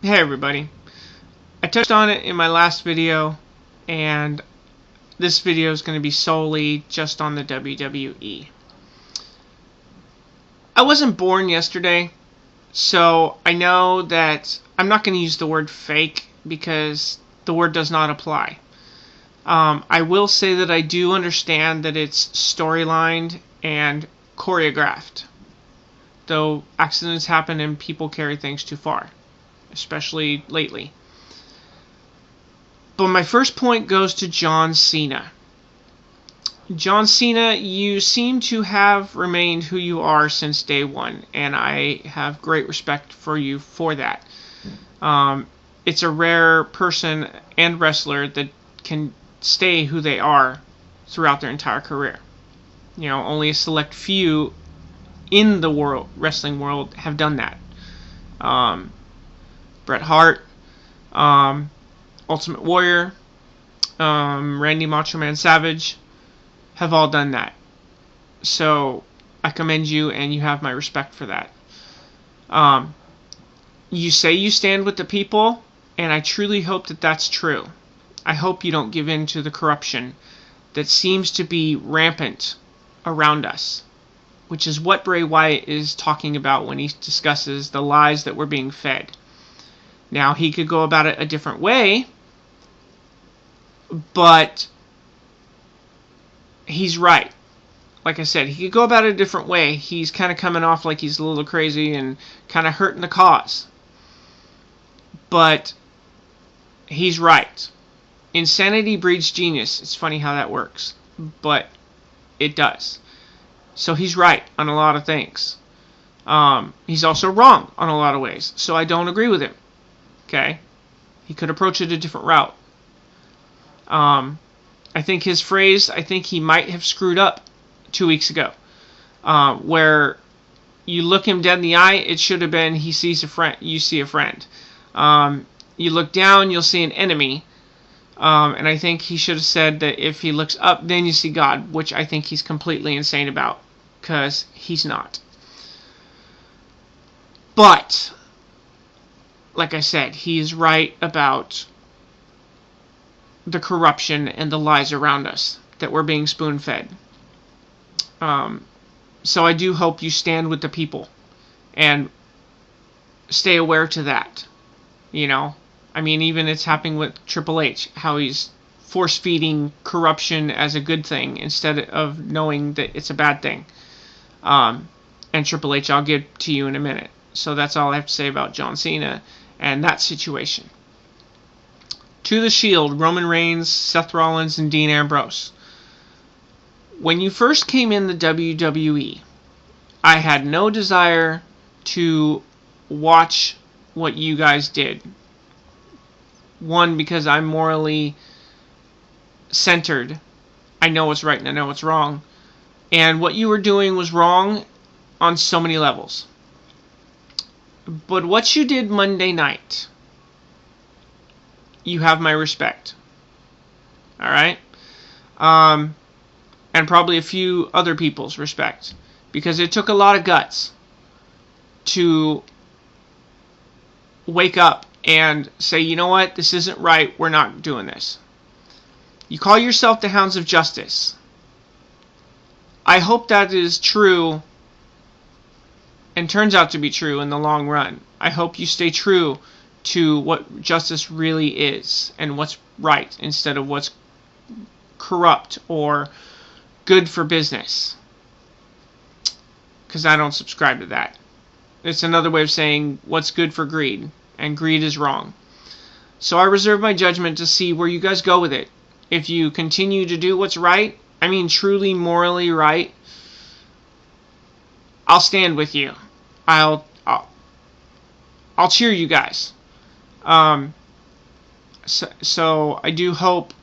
Hey everybody, I touched on it in my last video, and this video is going to be solely just on the WWE. I wasn't born yesterday, so I know that I'm not going to use the word fake because the word does not apply. I will say that I do understand that it's storylined and choreographed, though accidents happen and people carry things too far, especially lately. But my first point goes to John Cena. John Cena, you seem to have remained who you are since day one, and I have great respect for you for that. It's a rare person and wrestler that can stay who they are throughout their entire career. Only a select few in the wrestling world have done that. Bret Hart, Ultimate Warrior, Randy Macho Man Savage have all done that. So I commend you, and you have my respect for that. You say you stand with the people, and I truly hope that that's true. I hope you don't give in to the corruption that seems to be rampant around us, which is what Bray Wyatt is talking about when he discusses the lies that we're being fed. Now, he could go about it a different way, but he's right. Like I said, he could go about it a different way. He's kind of coming off like he's a little crazy and kind of hurting the cause. But he's right. Insanity breeds genius. It's funny how that works, but it does. So he's right on a lot of things. He's also wrong on a lot of ways. So I don't agree with him. Okay? He could approach it a different route. I think his phrase, I think he might have screwed up 2 weeks ago. Where you look him dead in the eye, it should have been he sees a friend, you see a friend. You look down, you'll see an enemy. And I think he should have said that if he looks up, then you see God, which I think he's completely insane about, because he's not. But, like I said, he is right about the corruption and the lies around us that we're being spoon-fed. So I do hope you stand with the people and stay aware to that. I mean, even it's happening with Triple H, how he's force-feeding corruption as a good thing instead of knowing that it's a bad thing. And Triple H, I'll get to you in a minute. So that's all I have to say about John Cena and that situation. To the Shield, Roman Reigns, Seth Rollins, and Dean Ambrose. When you first came in the WWE, I had no desire to watch what you guys did. One, because I'm morally centered. I know what's right and I know what's wrong. And what you were doing was wrong on so many levels. But what you did Monday night, you have my respect. Alright? And probably a few other people's respect. Because it took a lot of guts to wake up and say, you know what, this isn't right, we're not doing this. You call yourself the Hounds of Justice. I hope that is true and turns out to be true in the long run. I hope you stay true to what justice really is and what's right instead of what's corrupt or good for business. Because I don't subscribe to that. It's another way of saying what's good for greed, and greed is wrong. So I reserve my judgment to see where you guys go with it. If you continue to do what's right, I mean truly morally right, I'll stand with you. I'll cheer you guys. So I do hope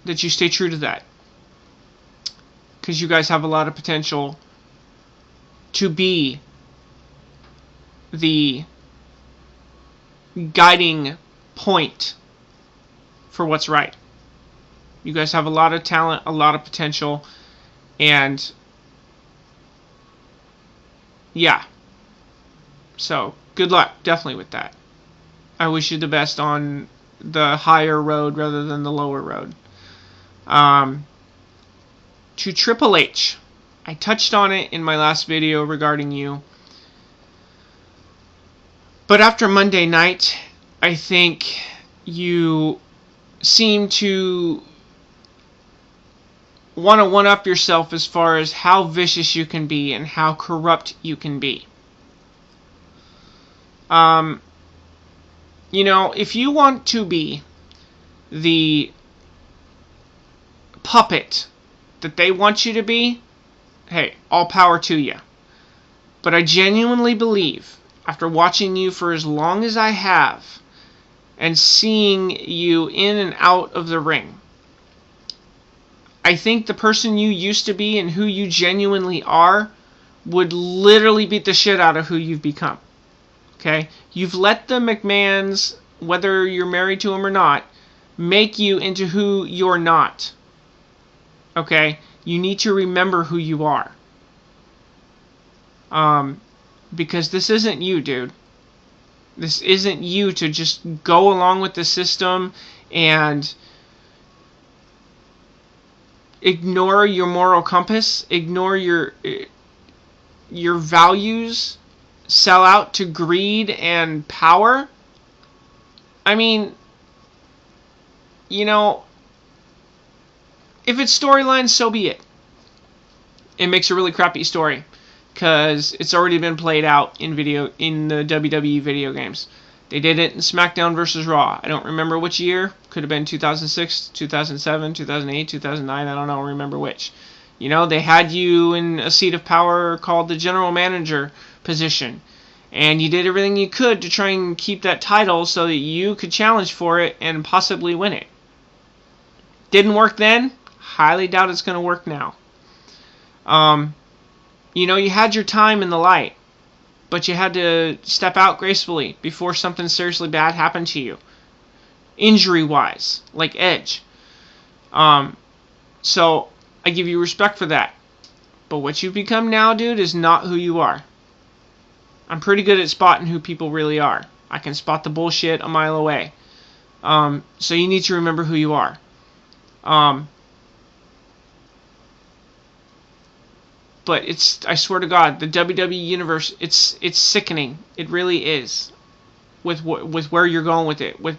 that you stay true to that, because you guys have a lot of potential to be the guiding point for what's right. You guys have a lot of talent, a lot of potential, and yeah. So, good luck, definitely, with that. I wish you the best on the higher road rather than the lower road. To Triple H, I touched on it in my last video regarding you. But after Monday night, I think you seem to want to one-up yourself as far as how vicious you can be and how corrupt you can be. You know, if you want to be the puppet that they want you to be, hey, all power to you. But I genuinely believe, after watching you for as long as I have, and seeing you in and out of the ring, I think the person you used to be and who you genuinely are would literally beat the shit out of who you've become. Okay? You've let the McMahons, whether you're married to them or not, make you into who you're not. Okay? You need to remember who you are. Because this isn't you, dude. This isn't you to just go along with the system and ignore your moral compass, ignore your values, sell out to greed and power. I mean, you know, if it's storyline, so be it. It makes a really crappy story because it's already been played out in the WWE video games. They did it in SmackDown vs. Raw. I don't remember which year. Could have been 2006, 2007, 2008, 2009. I don't remember which. You know, they had you in a seat of power called the general manager position. And you did everything you could to try and keep that title so that you could challenge for it and possibly win it. Didn't work then. Highly doubt it's going to work now. You know, you had your time in the light, but you had to step out gracefully before something seriously bad happened to you. Injury-wise, like Edge. So, I give you respect for that. But what you've become now, dude, is not who you are. I'm pretty good at spotting who people really are. I can spot the bullshit a mile away. So you need to remember who you are. But I swear to God, the WWE universe, it's sickening. It really is. With where you're going with it, with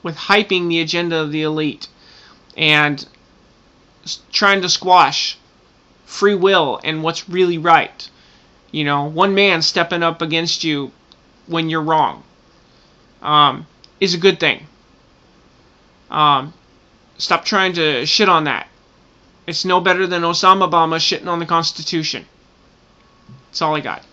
hyping the agenda of the elite, and trying to squash free will and what's really right. You know, one man stepping up against you when you're wrong is a good thing. Stop trying to shit on that. It's no better than Osama Obama shitting on the Constitution. That's all I got.